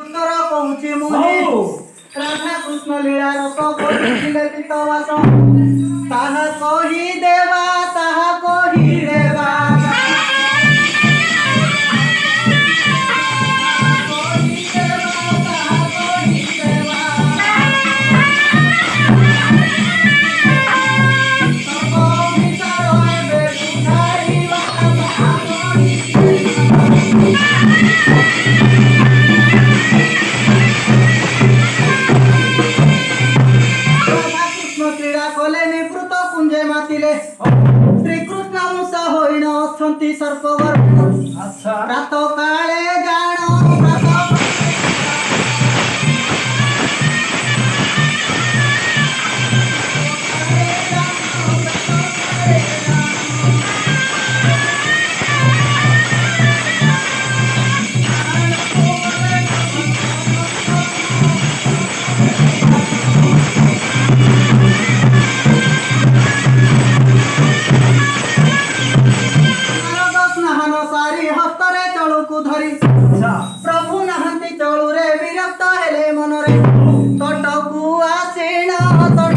ଉତ୍ତର କହୁଛି ମୁନି ରାଧା କୃଷ୍ଣ ଲୀଳା ରସ କରିଥିଲେ ପିତବାସ ତାହା କହିଦେବା ତାହା କହିଦେବା श्रीकृष्ण मूषा होइण अछंती सर्पगर्भ रात काले जाण प्रभु नहंती चलू रे विरक्त हेले मनरे तटकू आसीण तट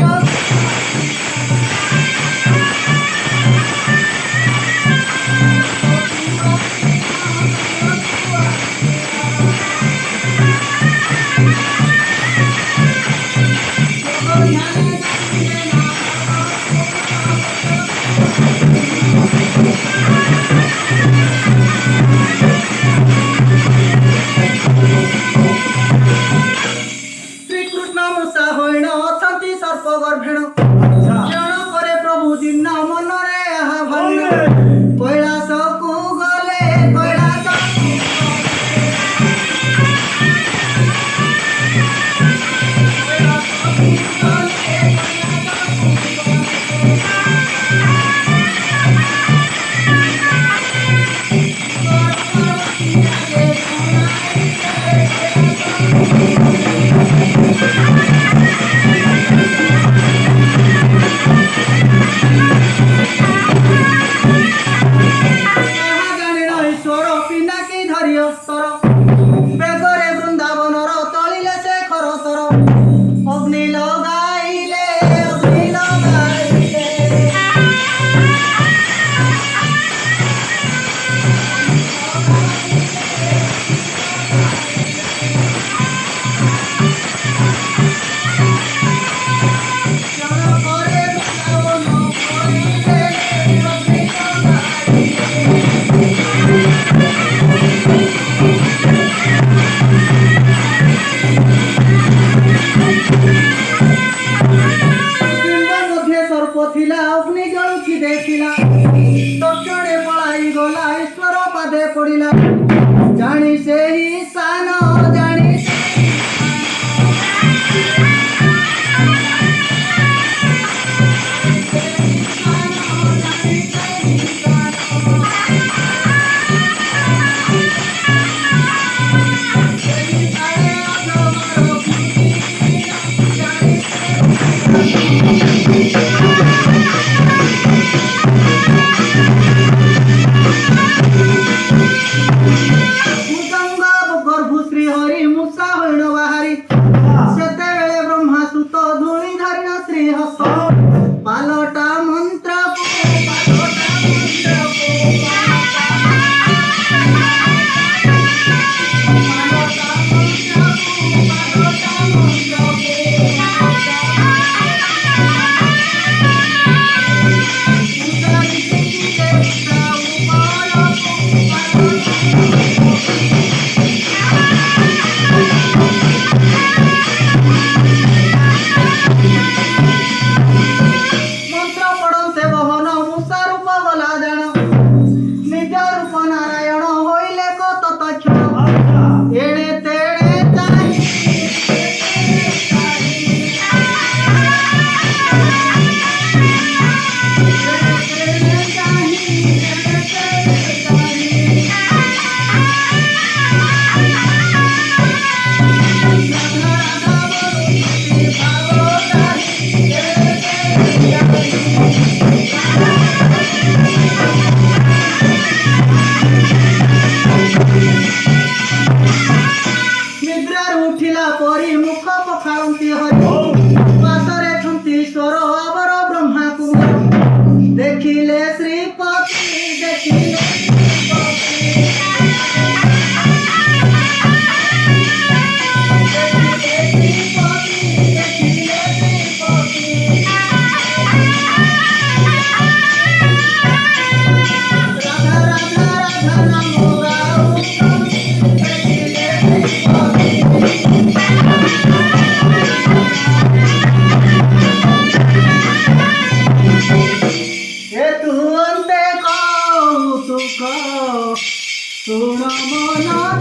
सर्पगर्भेण क्षण करे प्रभु जिन्न मनरे आहा भन्न कैलास को गले कैलास बेगरे वृंदावनर तलिले से खरतर अग्नि लगाइले अग्नि लगाइले थिला अग्नि जलुची देखिला तक्षणे पलाई गला ईश्वर पादे पड़िला जानी से ही सान जानी पालटा मंत्र ନିଦ୍ରାରୁ ଉଠିଲା ପରି ମୁଖ ପଖାଳନ୍ତି ହରି ପାଶରେ ଈଶ୍ୱର ଅବର ବ୍ରହ୍ମା କୁମାର ଦେଖିଲେ ଶ୍ରୀପତି ଦେଖିଲେ सुन मन